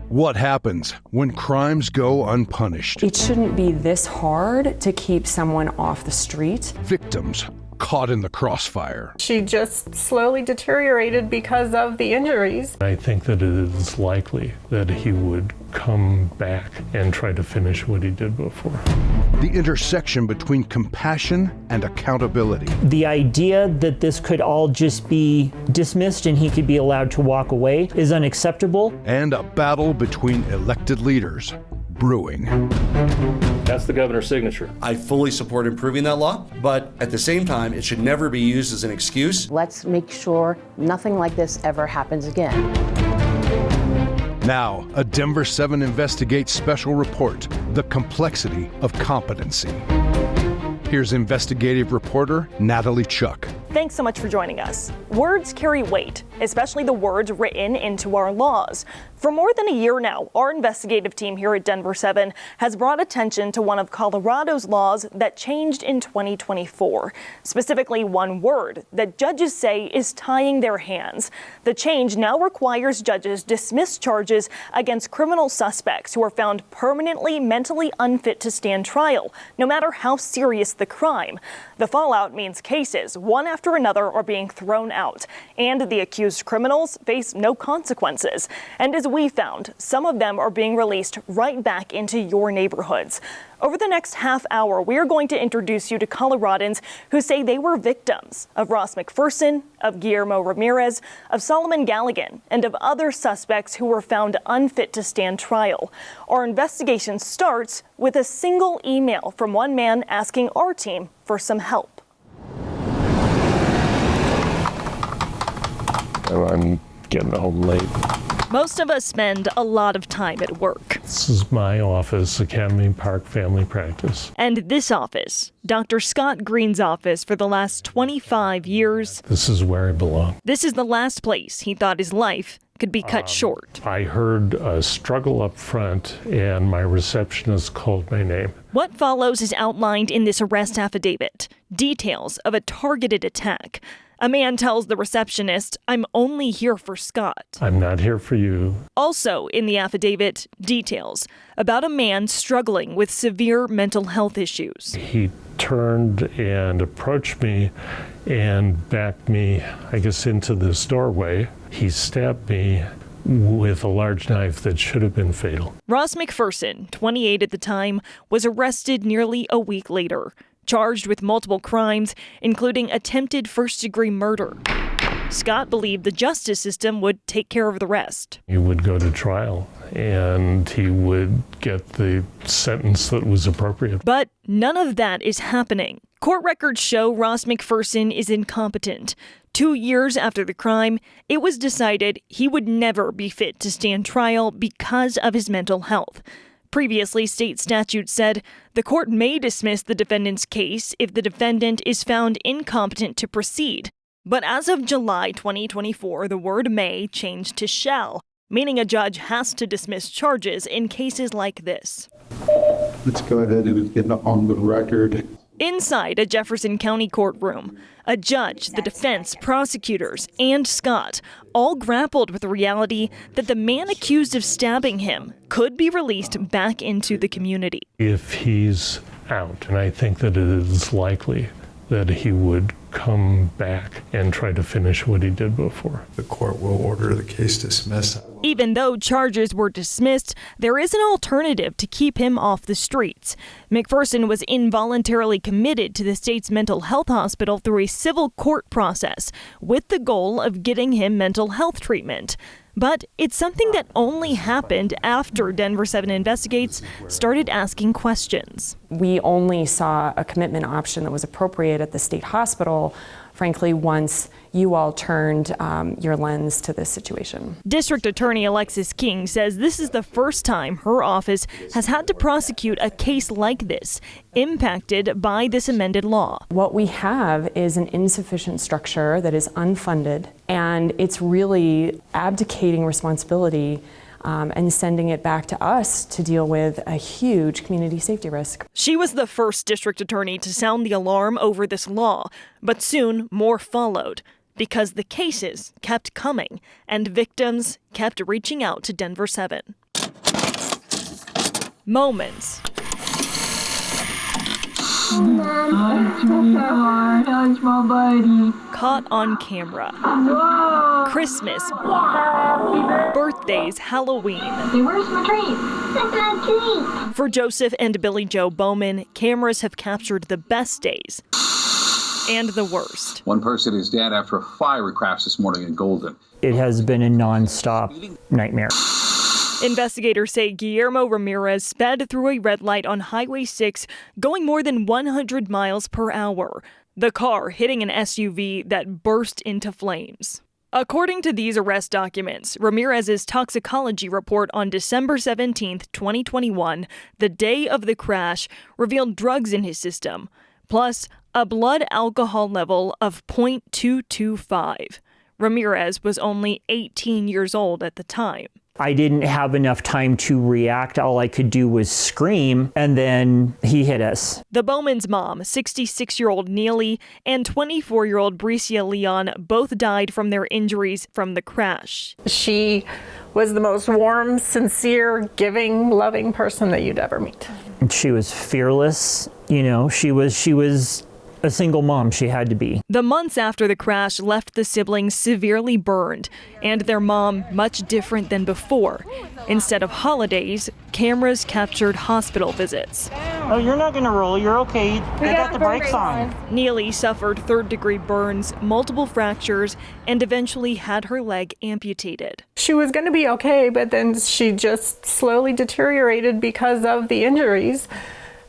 What happens when crimes go unpunished? It shouldn't be this hard to keep someone off the street. Victims caught in the crossfire. She just slowly deteriorated because of the injuries. I think that it is likely that he would come back and try to finish what he did before. The intersection between compassion and accountability. The idea that this could all just be dismissed and he could be allowed to walk away is unacceptable. And a battle between elected leaders brewing. That's the governor's signature. I fully support improving that law, but at the same time, it should never be used as an excuse. Let's make sure nothing like this ever happens again. Now, a Denver 7 Investigates special report, The Complexity of Competency. Here's investigative reporter Natalie Chuck. Thanks so much for joining us. Words carry weight, especially the words written into our laws. For more than a year now, our investigative team here at Denver 7 has brought attention to one of Colorado's laws that changed in 2024. Specifically, one word that judges say is tying their hands. The change now requires judges dismiss charges against criminal suspects who are found permanently mentally unfit to stand trial, no matter how serious the crime. The fallout means cases, one after another, are being thrown out, and the accused criminals face no consequences. And as we found, some of them are being released right back into your neighborhoods. Over the next half hour, we are going to introduce you to Coloradans who say they were victims of Ross McPherson, of Guillermo Ramirez, of Solomon Galligan, and of other suspects who were found unfit to stand trial. Our investigation starts with a single email from one man asking our team for some help. I'm getting home late. Most of us spend a lot of time at work. This is my office, Academy Park Family Practice. And this office, Dr. Scott Green's office for the last 25 years. This is where I belong. This is the last place he thought his life could be cut short. I heard a struggle up front and my receptionist called my name. What follows is outlined in this arrest affidavit. Details of a targeted attack. A man tells the receptionist, "I'm only here for Scott." I'm not here for you. Also in the affidavit, details about a man struggling with severe mental health issues. He turned and approached me and backed me, I guess, into this doorway. He stabbed me with a large knife that should have been fatal. Ross McPherson, 28 at the time, was arrested nearly a week later, charged with multiple crimes, including attempted first-degree murder. Scott believed the justice system would take care of the rest. He would go to trial, and he would get the sentence that was appropriate. But none of that is happening. Court records show Ross McPherson is incompetent. 2 years after the crime, it was decided he would never be fit to stand trial because of his mental health. Previously, state statute said the court may dismiss the defendant's case if the defendant is found incompetent to proceed. But as of July 2024, the word may changed to shall, meaning a judge has to dismiss charges in cases like this. Let's go ahead and get on the record. Inside a Jefferson County courtroom, a judge, the defense, prosecutors, and Scott all grappled with the reality that the man accused of stabbing him could be released back into the community. If he's out, and I think that it is likely that he would come back and try to finish what he did before. The court will order the case dismissed. Even though charges were dismissed, there is an alternative to keep him off the streets. McPherson was involuntarily committed to the state's mental health hospital through a civil court process with the goal of getting him mental health treatment. But it's something that only happened after Denver 7 Investigates started asking questions. We only saw a commitment option that was appropriate at the state hospital, frankly, once you all turned your lens to this situation. District Attorney Alexis King says this is the first time her office has had to prosecute a case like this, impacted by this amended law. What we have is an insufficient structure that is unfunded, and it's really abdicating responsibility and sending it back to us to deal with a huge community safety risk. She was the first district attorney to sound the alarm over this law, but soon more followed because the cases kept coming and victims kept reaching out to Denver 7. moments. Caught on camera. Christmas, birthdays, Halloween. Where's my treat? For Joseph and Billy Joe Bowman, cameras have captured the best days and the worst. One person is dead after a fiery crash this morning in Golden. It has been a nonstop nightmare. Investigators say Guillermo Ramirez sped through a red light on Highway 6, going more than 100 miles per hour. The car hitting an SUV that burst into flames. According to these arrest documents, Ramirez's toxicology report on December 17, 2021, the day of the crash, revealed drugs in his system, plus a blood alcohol level of 0.225. Ramirez was only 18 years old at the time. I didn't have enough time to react. All I could do was scream, and then he hit us. The Bowman's mom, 66-year-old Neely, and 24-year-old Bricia Leon both died from their injuries from the crash. She was the most warm, sincere, giving, loving person that you'd ever meet. She was fearless. You know, she was a single mom. She had to be. The months after the crash left the siblings severely burned, and their mom much different than before. Instead of holidays, cameras captured hospital visits. Oh, you're not gonna roll. You're okay. I got the brakes on. Neely suffered third-degree burns, multiple fractures, and eventually had her leg amputated. She was going to be okay, but then she just slowly deteriorated because of the injuries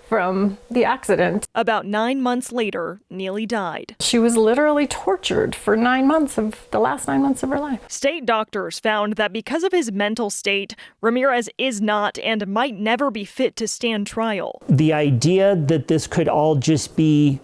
from the accident. About 9 months later, Neely died. She was literally tortured for the last 9 months of her life. State doctors found that because of his mental state, Ramirez is not and might never be fit to stand trial. The idea that this could all just be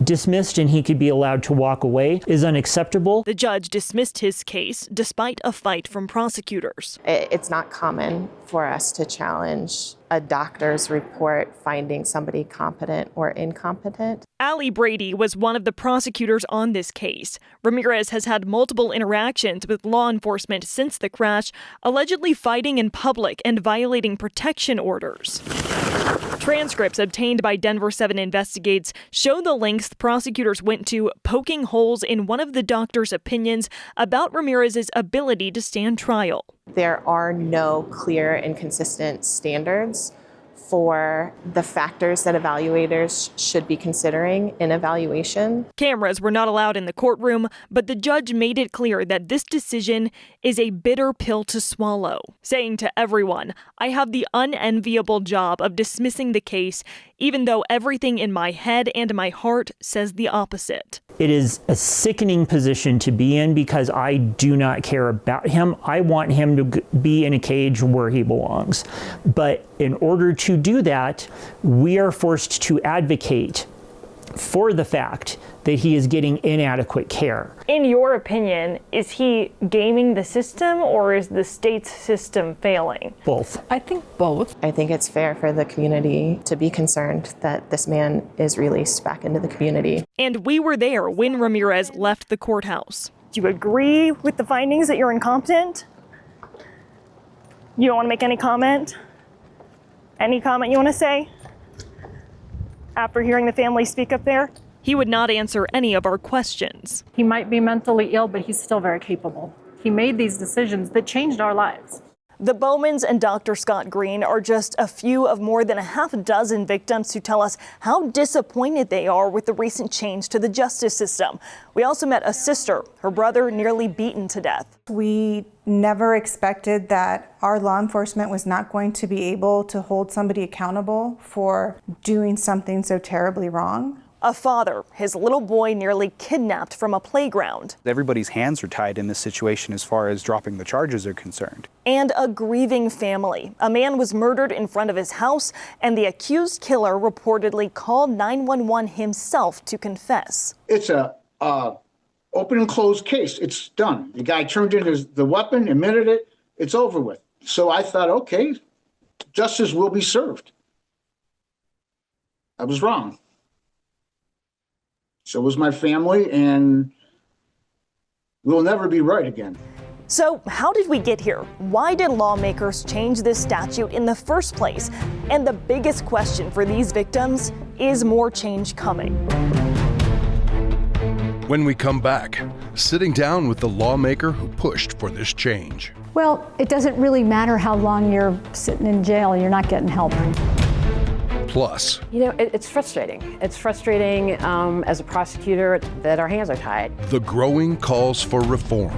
dismissed and he could be allowed to walk away is unacceptable. The judge dismissed his case despite a fight from prosecutors. It's not common for us to challenge a doctor's report finding somebody competent or incompetent. Allie Brady was one of the prosecutors on this case. Ramirez has had multiple interactions with law enforcement since the crash, allegedly fighting in public and violating protection orders. Transcripts obtained by Denver 7 Investigates show the lengths prosecutors went to poking holes in one of the doctor's opinions about Ramirez's ability to stand trial. There are no clear and consistent standards for the factors that evaluators should be considering in evaluation. Cameras were not allowed in the courtroom, but the judge made it clear that this decision is a bitter pill to swallow, saying to everyone, "I have the unenviable job of dismissing the case, even though everything in my head and my heart says the opposite." It is a sickening position to be in because I do not care about him. I want him to be in a cage where he belongs. But in order to do that, we are forced to advocate for the fact that he is getting inadequate care. In your opinion, is he gaming the system or is the state's system failing? Both. I think both. I think it's fair for the community to be concerned that this man is released back into the community. And we were there when Ramirez left the courthouse. Do you agree with the findings that you're incompetent? You don't want to make any comment? Any comment you want to say? After hearing the family speak up there? He would not answer any of our questions. He might be mentally ill, but he's still very capable. He made these decisions that changed our lives. The Bowmans and Dr. Scott Green are just a few of more than a half dozen victims who tell us how disappointed they are with the recent change to the justice system. We also met a sister, her brother nearly beaten to death. We never expected that our law enforcement was not going to be able to hold somebody accountable for doing something so terribly wrong. A father, his little boy nearly kidnapped from a playground. Everybody's hands are tied in this situation as far as dropping the charges are concerned. And a grieving family. A man was murdered in front of his house, and the accused killer reportedly called 911 himself to confess. It's a open and closed case. It's done. The guy turned in the weapon, admitted it, it's over with. So I thought, okay, justice will be served. I was wrong. So was my family, and we'll never be right again. So how did we get here? Why did lawmakers change this statute in the first place? And the biggest question for these victims, is more change coming? When we come back, sitting down with the lawmaker who pushed for this change. Well, it doesn't really matter how long you're sitting in jail, you're not getting help. Plus, it's frustrating. It's frustrating as a prosecutor that our hands are tied. the growing calls for reform.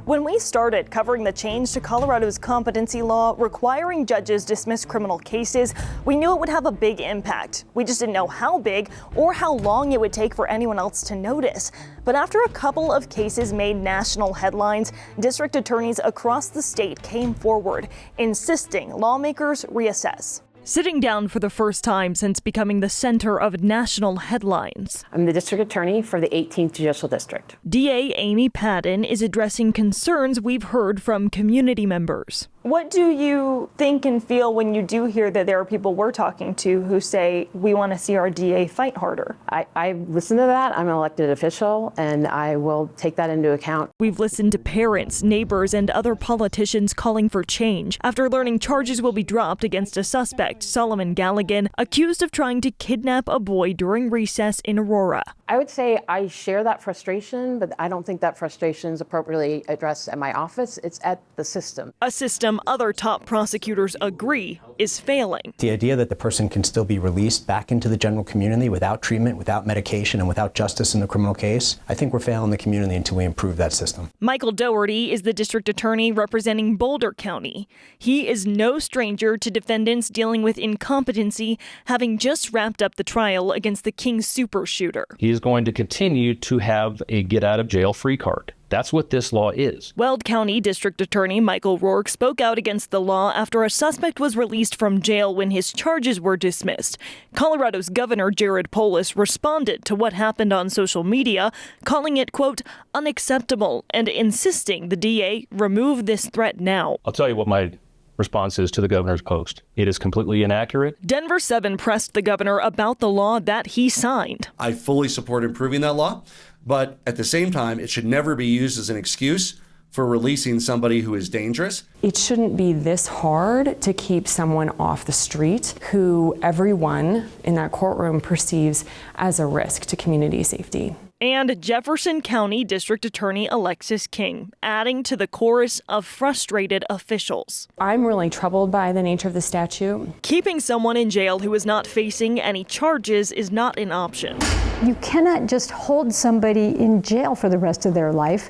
When we started covering the change to Colorado's competency law requiring judges dismiss criminal cases, we knew it would have a big impact. We just didn't know how big or how long it would take for anyone else to notice. But after a couple of cases made national headlines, district attorneys across the state came forward, insisting lawmakers reassess. Sitting down for the first time since becoming the center of national headlines. I'm the district attorney for the 18th Judicial District. DA Amy Padden is addressing concerns we've heard from community members. What do you think and feel when you do hear that there are people we're talking to who say, we want to see our DA fight harder? I listen to that. I'm an elected official, and I will take that into account. We've listened to parents, neighbors, and other politicians calling for change after learning charges will be dropped against a suspect, Solomon Galligan, accused of trying to kidnap a boy during recess in Aurora. I would say I share that frustration, but I don't think that frustration is appropriately addressed at my office. It's at the system. A system other top prosecutors agree is failing. The idea that the person can still be released back into the general community without treatment, without medication, and without justice in the criminal case, I think we're failing the community until we improve that system. Michael Doherty is the district attorney representing Boulder County. He is no stranger to defendants dealing with incompetency, having just wrapped up the trial against the King super shooter. He is going to continue to have a get out of jail free card. That's what this law is. Weld County District Attorney Michael Rourke spoke out against the law after a suspect was released from jail when his charges were dismissed. Colorado's Governor Jared Polis responded to what happened on social media, calling it, quote, unacceptable, and insisting the DA remove this threat now. I'll tell you what my response is to the governor's post. It is completely inaccurate. Denver 7 pressed the governor about the law that he signed. I fully support improving that law, but at the same time, it should never be used as an excuse for releasing somebody who is dangerous. It shouldn't be this hard to keep someone off the street who everyone in that courtroom perceives as a risk to community safety. And Jefferson County District Attorney Alexis King, adding to the chorus of frustrated officials. I'm really troubled by the nature of the statute. Keeping someone in jail who is not facing any charges is not an option. You cannot just hold somebody in jail for the rest of their life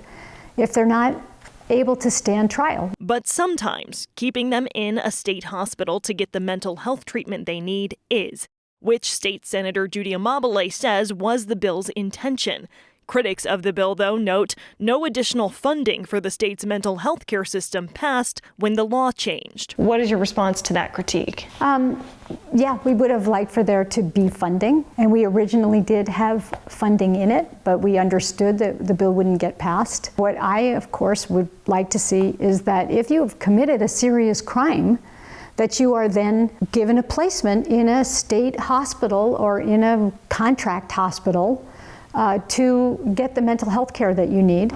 if they're not able to stand trial. But sometimes keeping them in a state hospital to get the mental health treatment they need is, which State Senator Judy Amabile says was the bill's intention. Critics of the bill, though, note no additional funding for the state's mental health care system passed when the law changed. What is your response to that critique? Yeah, we would have liked for there to be funding, and we originally did have funding in it, but we understood that the bill wouldn't get passed. What I, of course, would like to see is that if you have committed a serious crime, that you are then given a placement in a state hospital or in a contract hospital to get the mental health care that you need.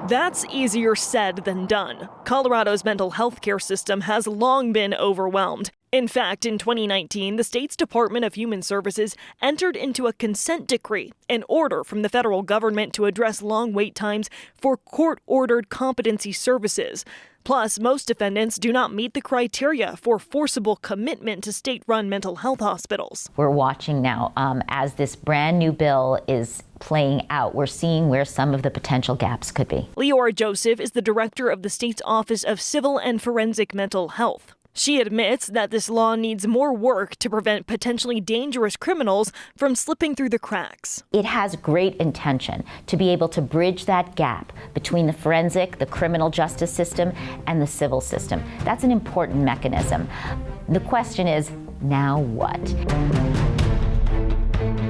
That's easier said than done. Colorado's mental health care system has long been overwhelmed. In fact, in 2019, the state's Department of Human Services entered into a consent decree, an order from the federal government to address long wait times for court-ordered competency services. Plus, most defendants do not meet the criteria for forcible commitment to state-run mental health hospitals. We're watching now as this brand new bill is playing out. We're seeing where some of the potential gaps could be. Leora Joseph is the director of the state's Office of Civil and Forensic Mental Health. She admits that this law needs more work to prevent potentially dangerous criminals from slipping through the cracks. It has great intention to be able to bridge that gap between the forensic, the criminal justice system, and the civil system. That's an important mechanism. The question is, now what?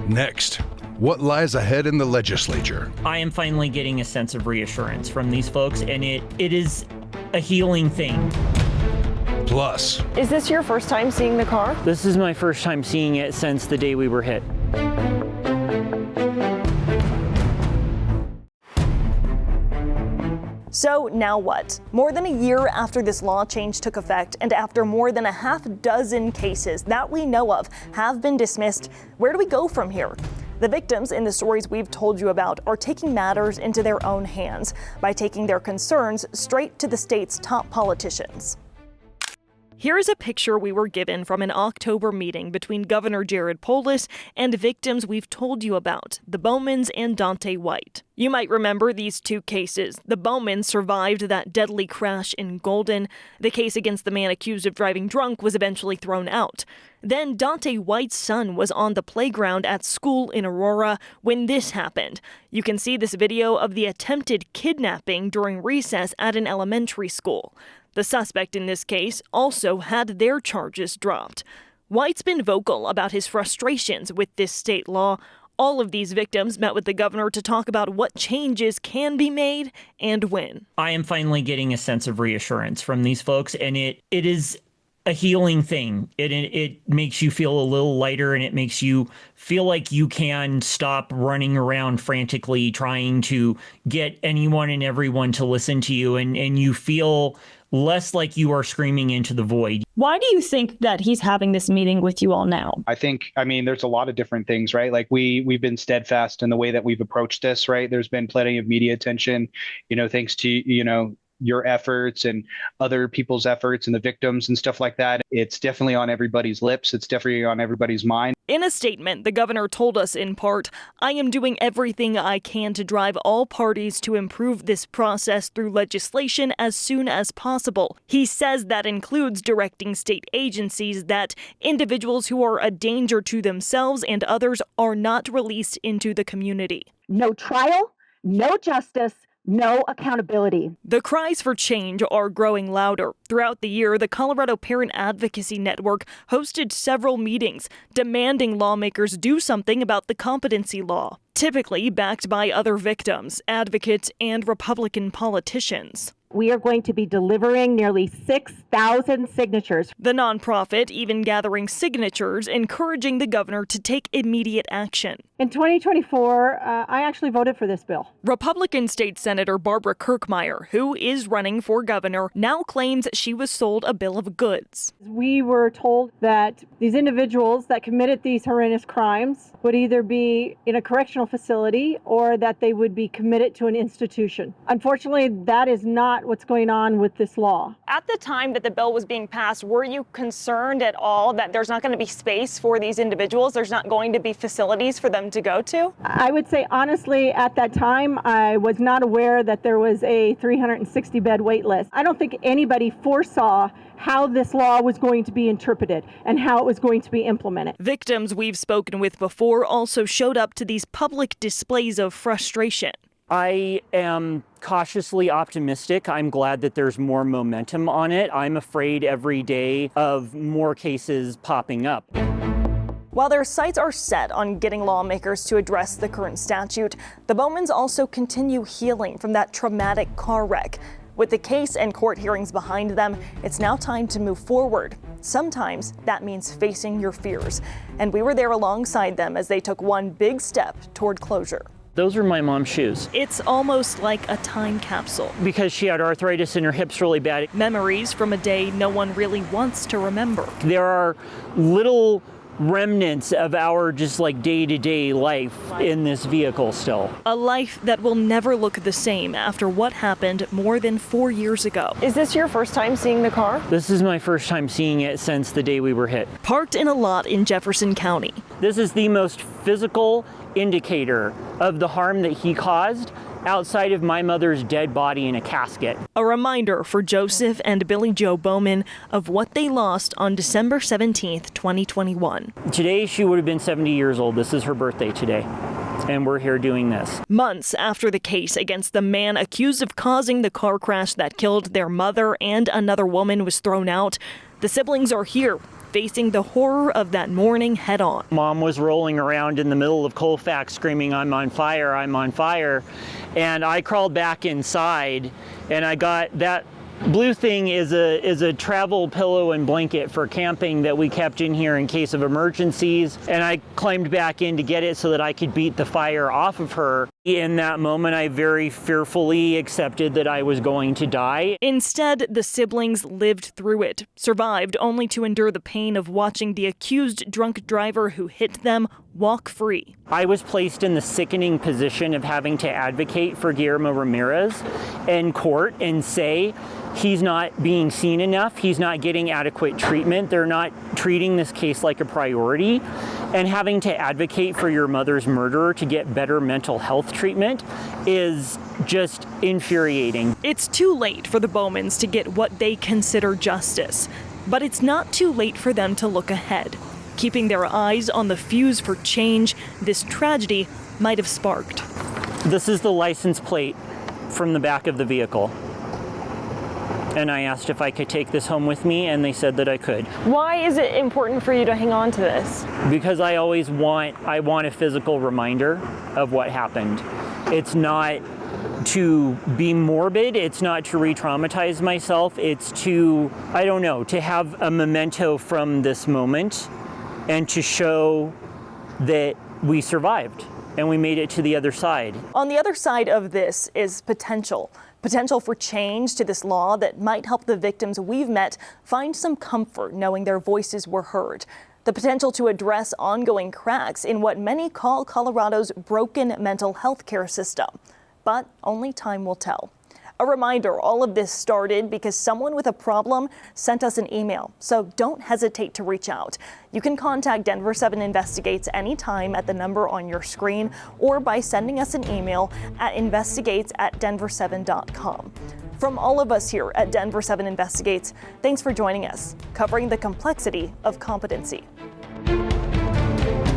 Next, what lies ahead in the legislature? I am finally getting a sense of reassurance from these folks, and it is a healing thing. Plus, is this your first time seeing the car? This is my first time seeing it since the day we were hit. So now what? More than a year after this law change took effect, and after more than a half dozen cases that we know of have been dismissed, where do we go from here? The victims in the stories we've told you about are taking matters into their own hands by taking their concerns straight to the state's top politicians. Here's a picture we were given from an October meeting between Governor Jared Polis and victims we've told you about, the Bowmans and Daunte White. You might remember these two cases. The Bowmans survived that deadly crash in Golden. The case against the man accused of driving drunk was eventually thrown out. Then Daunte White's son was on the playground at school in Aurora when this happened. You can see this video of the attempted kidnapping during recess at an elementary school. The suspect in this case also had their charges dropped. White's been vocal about his frustrations with this state law. All of these victims met with the governor to talk about what changes can be made and when. I am finally getting a sense of reassurance from these folks, and it is a healing thing. It makes you feel a little lighter, and it makes you feel like you can stop running around frantically trying to get anyone and everyone to listen to you, and you feel less like you are screaming into the void. Why do you think that he's having this meeting with you all now? I mean, there's a lot of different things, right? Like we've been steadfast in the way that we've approached this, right? There's been plenty of media attention, thanks to, your efforts and other people's efforts and the victims and stuff like that. It's definitely on everybody's lips. It's definitely on everybody's mind. In a statement, the governor told us in part, "I am doing everything I can to drive all parties to improve this process through legislation as soon as possible." He says that includes directing state agencies that individuals who are a danger to themselves and others are not released into the community. No trial, no justice, no accountability. The cries for change are growing louder. Throughout the year, the Colorado Parent Advocacy Network hosted several meetings demanding lawmakers do something about the competency law, typically backed by other victims, advocates, and Republican politicians. We are going to be delivering nearly 6,000 signatures. The nonprofit even gathering signatures, encouraging the governor to take immediate action. In 2024, I actually voted for this bill. Republican State Senator Barbara Kirkmeyer, who is running for governor, now claims she was sold a bill of goods. We were told that these individuals that committed these horrendous crimes would either be in a correctional facility or that they would be committed to an institution. Unfortunately, that is not what's going on with this law. At the time that the bill was being passed, were you concerned at all that there's not going to be space for these individuals? There's not going to be facilities for them to go to? I would say honestly, at that time, I was not aware that there was a 360-bed wait list. I don't think anybody foresaw how this law was going to be interpreted and how it was going to be implemented. Victims we've spoken with before also showed up to these public displays of frustration. I am cautiously optimistic. I'm glad that there's more momentum on it. I'm afraid every day of more cases popping up. While their sights are set on getting lawmakers to address the current statute, the Bowmans also continue healing from that traumatic car wreck. With the case and court hearings behind them, it's now time to move forward. Sometimes that means facing your fears. And we were there alongside them as they took one big step toward closure. Those are my mom's shoes. It's almost like a time capsule. Because she had arthritis in her hips really bad. Memories from a day no one really wants to remember. There are little remnants of our just like day-to-day life in this vehicle still. A life that will never look the same after what happened more than 4 years ago. Is this your first time seeing the car? This is my first time seeing it since the day we were hit. Parked in a lot in Jefferson County. This is the most physical indicator of the harm that he caused outside of my mother's dead body in a casket. A reminder for Joseph and Billy Joe Bowman of what they lost on December 17th, 2021. Today she would have been 70 years old. This is her birthday today. And we're here doing this. Months after the case against the man accused of causing the car crash that killed their mother and another woman was thrown out, the siblings are here, facing the horror of that morning head on. Mom was rolling around in the middle of Colfax screaming, "I'm on fire, I'm on fire." And I crawled back inside and I got that blue thing is a travel pillow and blanket for camping that we kept in here in case of emergencies. And I climbed back in to get it so that I could beat the fire off of her. In that moment, I very fearfully accepted that I was going to die. Instead, the siblings lived through it, survived only to endure the pain of watching the accused drunk driver who hit them walk free. I was placed in the sickening position of having to advocate for Guillermo Ramirez in court and say he's not being seen enough, he's not getting adequate treatment, they're not treating this case like a priority, and having to advocate for your mother's murderer to get better mental health treatment is just infuriating. It's too late for the Bowmans to get what they consider justice, but it's not too late for them to look ahead, keeping their eyes on the fuse for change this tragedy might have sparked. This is the license plate from the back of the vehicle. And I asked if I could take this home with me, and they said that I could. Why is it important for you to hang on to this? Because I always want a physical reminder of what happened. It's not to be morbid, it's not to re-traumatize myself, it's to, I don't know, to have a memento from this moment and to show that we survived and we made it to the other side. On the other side of this is potential for change to this law that might help the victims we've met find some comfort knowing their voices were heard. The potential to address ongoing cracks in what many call Colorado's broken mental health care system. But only time will tell. A reminder, all of this started because someone with a problem sent us an email, so don't hesitate to reach out. You can contact Denver 7 Investigates anytime at the number on your screen or by sending us an email at investigates@denver7.com. From all of us here at Denver 7 Investigates, thanks for joining us, covering the complexity of competency.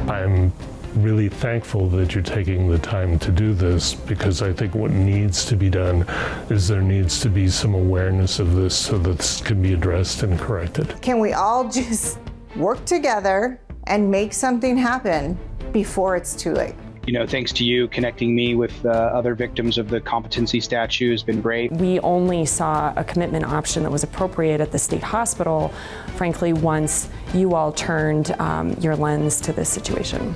I'm really thankful that you're taking the time to do this, because I think what needs to be done is there needs to be some awareness of this so that this can be addressed and corrected. Can we all just work together and make something happen before it's too late? You know, thanks to you connecting me with other victims of the competency statute has been great. We only saw a commitment option that was appropriate at the state hospital, frankly, once you all turned your lens to this situation.